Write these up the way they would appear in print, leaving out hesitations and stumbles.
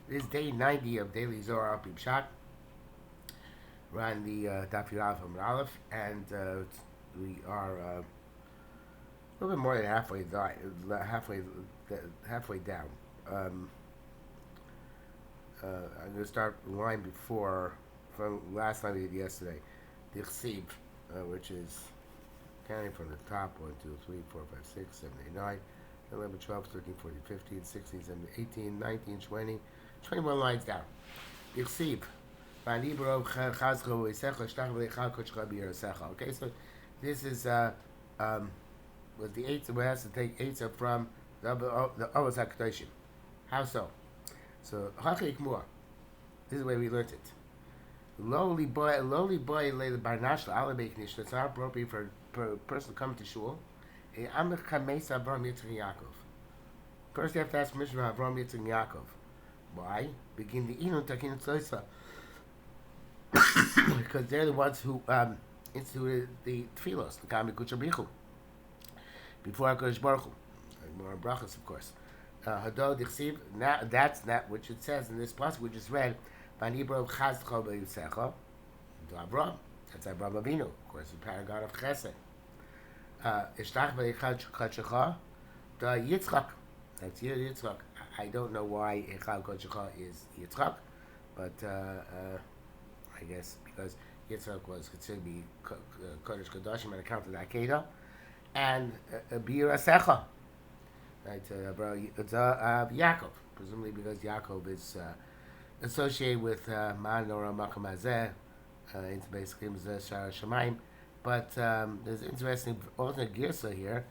This is day 90 of Daily Zohar Pshat. We're on the Daf Yirav from Aleph, and we are a little bit more than halfway down. Um, I'm going to start the line before from last line we did yesterday. The Chsiv, which is counting from the top 1, 2, 3, 4, 5, 6, 7, 8, 9, 11, 12, 13, 14, 15, 16, 17, 18, 19, 20, 21 lines down. The Chsiv. Okay, so this is was the eight we has to take eight from the Avos HaKadoshim. How so? So Hachik Mua. This is the way we learned it. Lowly boy lay the barnashla alabeknish. It's not appropriate for a person to come to shul. First, you have to ask permission from Avram Yitzchak and Yaakov. Why? Begin the inun takin tzoisa. Because they're the ones who instituted the tefillos, the Kami Kuchabrichu, before HaKadosh Baruch Hu. And more brachas, of course. Hadol Dichsiv, that's not which it says in this passage we just read. Vanibro Chazcho B'Yitzecha, to Avram. That's Avram Avinu, of course, the paragon of Chesed. Ishtach V'Echad Chadshecha, to Yitzchak. That's Yitzchak. I don't know why Echad Chadshecha is Yitzchak, but I guess because Yitzchak was considered to be Kodesh Kodashim on account of the Akedah, and Bir Asecha, right? Yaakov, presumably because Yaakov is associated with Man Nora Makam Hazeh, into basically Shara Shemaim. But there's an interesting alternate girsa here.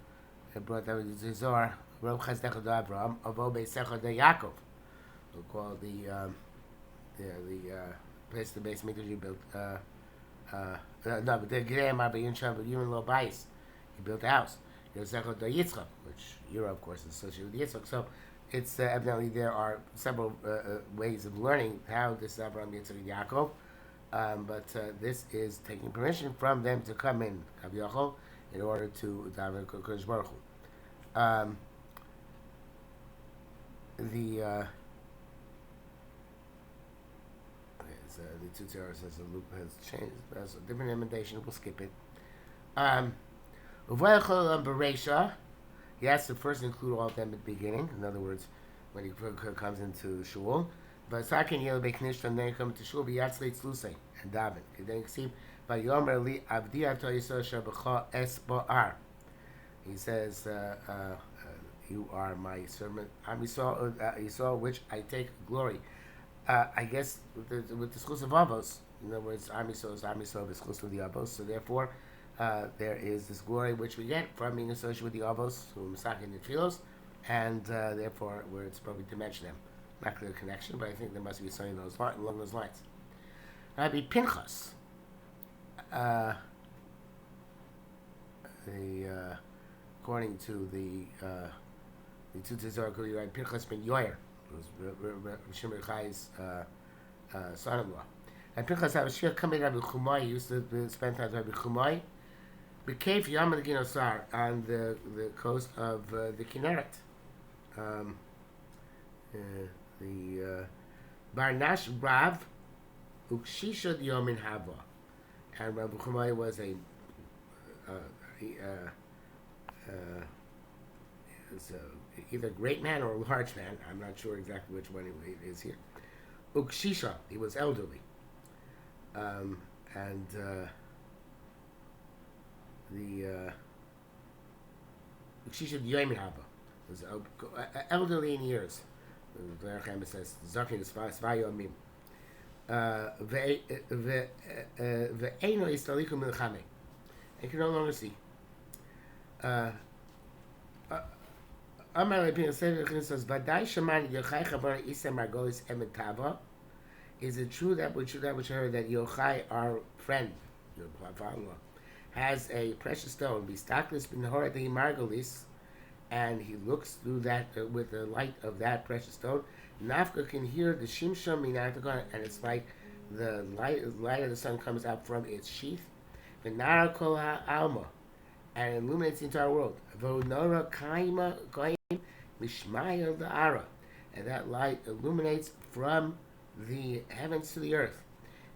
It brought that with the Zohar, Rov Chazdecha de Avram, Avo Beisecha de Yaakov, who called the place the base mikdash you built. No, but the Graham Abba Yinshav, even Lo Bais, he built a house. Yosecha de Yitzchak, which Yura, of course, is associated with Yitzchak. So it's evidently there are several ways of learning how this is Abraham Yitzchak and Yaakov. But this is taking permission from them to come in, Kaviyachol, in order to daven Kodesh Baruch Hu. The the tutorial says the loop has changed. That's a different indentation. We'll skip it. Bereisha, he has to first include all of them at the beginning. In other words, when he comes into shul. But second, he'll be knished and then come to shul. Biyatzleit lusay and daven. Then you see, "Vayomer li avdi ato yisor shabecha es ba'ar." He says, "You are my servant. You saw which I take glory." I guess with the schools of Avos, in other words, Amiso is schools of the Avos. So therefore, there is this glory which we get from being associated with the Avos, who Masakin and Tfilos, and therefore, where it's appropriate to mention them. Not clear connection, but I think there must be something along those lines. Rabbi Pinchas, according to the two Zohar, Rabbi Pinchas ben Yair, who's Shimon Yochai's son-in-law. And Pinchas Havashir coming Rabbi Chumai, he used to spend time with Rabbi Chumai, became Yam Ginosar on the coast of the Kinneret. The Barnash Rav Ukshishad Yomin Hava. And Rabbi Chumai was a either great man or a large man. I'm not sure exactly which one it is here. Ukshisha, he was elderly. And the Ukshisha Yomin Hava was elderly in years. The Rebbe says, Zakin is Svayomim. Ve'eno Yisraelikum Milchame. I can no longer see. Amar Rabbi Yosef says, "Vadai Shaman Yochai Chavar Isa Margolis Emet Tava." Is it true that which I heard that Yochai, our friend, your father-in-law, has a precious stone, Bistaklis bin Horadi Margolis, and he looks through that with the light of that precious stone. Nafka can hear the Shimshon Minatagon, and it's like the light of the sun comes out from its sheath. The Nara Kol Alma, and illuminates the entire world. Vonora Kaima Goyim Mishmaya the Ara, and that light illuminates from the heavens to the earth.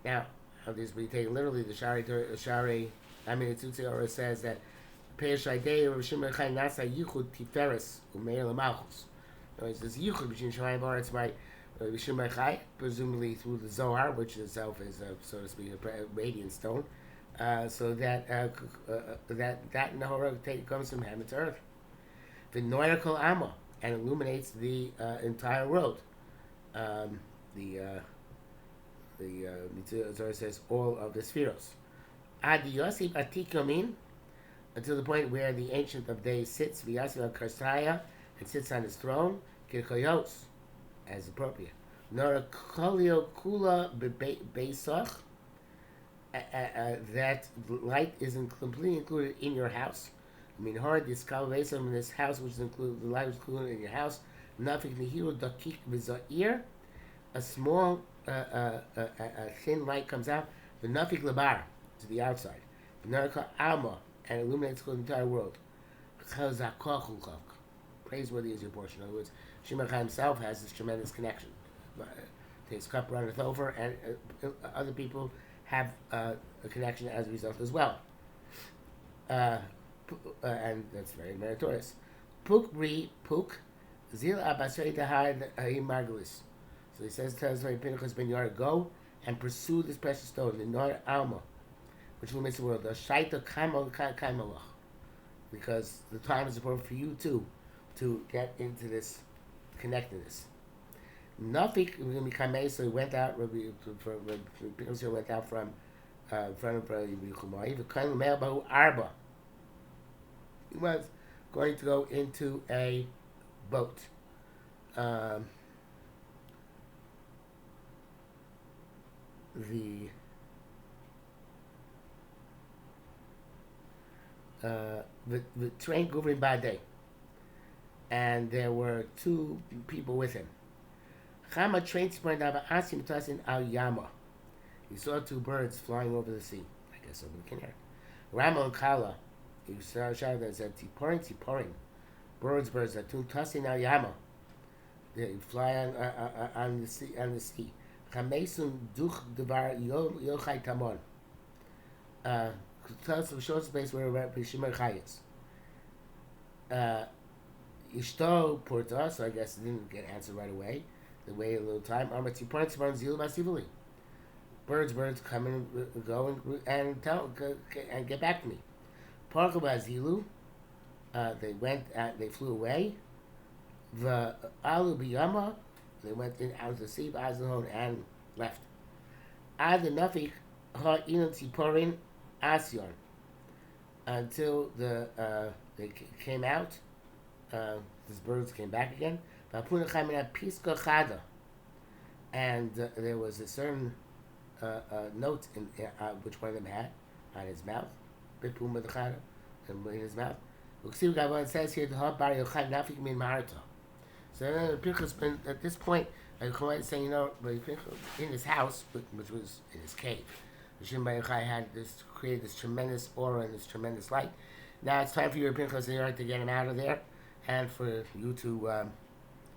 Now, obviously, we take literally the Tzutzi Ora says that Peishadei Rav Shimon Chai Nasa Yichud Tiferes Umeir Lamalchus. It's this Yichud between Shemayim and Aretz by Rav Shimon Chai, presumably through the Zohar, which itself is, so to speak, a radiant stone, so that that Nahora comes from heaven to earth. The Noirikal Amma, and illuminates the entire world. The Zohar says all of the spheros. Ad Yosef Atik Yomin, until the point where the Ancient of Days sits, Vyasif al Karstaya, and sits on his throne, Kirkoyos, as appropriate. Nora Kolio Kula Beisach, that light is completely included in your house. I mean, hard this Kalvesam in this house, which is included, the light is included in your house. Nothing Nihiru Dakik Vizair, a small, thin light comes out. The Nafik Labar to the outside. The Naraka Alma, and illuminates the entire world. Praiseworthy is your portion. In other words, Shimon himself has this tremendous connection. His cup runneth over, and other people have a connection as a result as well. And that's very meritorious. Puk bri puk zil abasrei dahar margulis. So he says, tells Pinchas ben Yair, go and pursue this precious stone, the Nor Alma, which illuminates the world. The Shaita Kaimalach, because the time is important for you too to get into this connectedness. Nafik Kamei, so he went out. Pinchas went out from in front of Yochai. The Kain Mel Bahu Arba. He was going to go into a boat. The train Guvrin Bade, and there were two people with him. Chama train sprang asim tasin al Yama. He saw two birds flying over the sea, I guess over the canary. Rama and Kala, he shouted and said, Tiporin, Tiporin. Birds, atun tasin al Yama. They fly on the sea. Chamesun duch devar Yochai tamon. Tell us the short space where Shimon Chayes. Ishto Porta, so I guess it didn't get answered right away. They waited a little time. Armati Porta Zilu Basivuli. Birds, come and go and tell and get back to me. Parka Bazilu. They went. They flew away. The Alu Biyama. They went out to the sea, Azalon, and left. Ad the Nafik Ha Inun Tiporin Asyon, until they came out. These birds came back again. And there was a certain note in which one of them had on his mouth. In his mouth. It says here, so Pinchas, at this point, Yochai is saying, in his house, which was in his cave, Shimon ben Yochai had created this tremendous aura and this tremendous light. Now it's time for you, Pinchas, to get him out of there, and for you to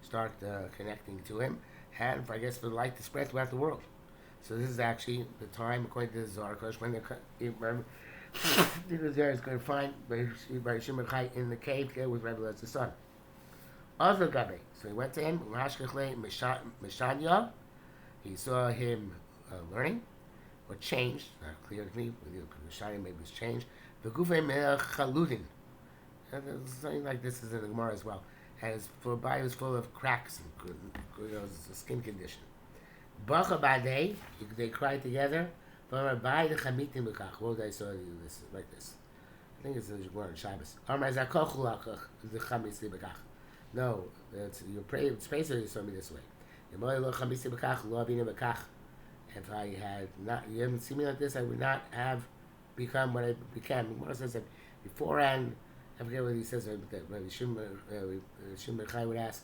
start connecting to him, and for the light to spread throughout the world. So this is actually the time, according to the Zohar, when the Zohar is going to find by Shimon ben Yochai in the cave there with Rebbe as the son. Other Gabe. So he went to him, Mishanya. He saw him learning, or changed, not clear to me, Mishanya maybe was changed. The Gufe Melech Chaludin. Something like this is in the Gemara as well. And his body was full of cracks and it's a skin condition. Bacha Badei, they cried together. Well, I saw this like this. I think it's the Gemara in Shabbos. No, your space you saw me this way. If I had not, you haven't seen me like this, I would not have become what I became. Gemara says that beforehand, I forget what he says, but Shimon Chai would ask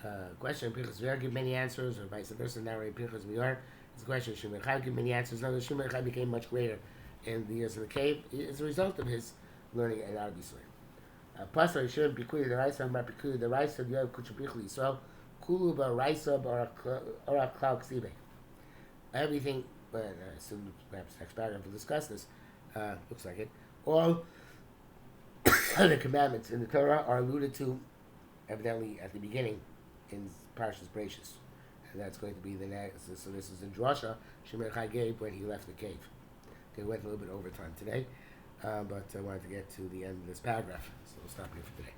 a question, Pinchas Yair give many answers, or vice versa. Now, Pinchas Yair, it's a question, Shimon Chai give many answers. No, Shimon Chai became much greater in the years in the cave as a result of his learning in Arabic. Pastor Shimon Bikuyi the rice, I'm about Bikuyi the rice of Yoav Kuchabichli. So, Kulu baraisa barak klal ksibe. Everything, soon perhaps next paragraph we'll discuss this. Looks like it. All the commandments in the Torah are alluded to, evidently at the beginning, in Parshas Bereishis, and that's going to be the next. So this is the drasha Shimon gave when he left the cave. Okay, we went a little bit over time today, but I wanted to get to the end of this paragraph, so we'll stop here for today.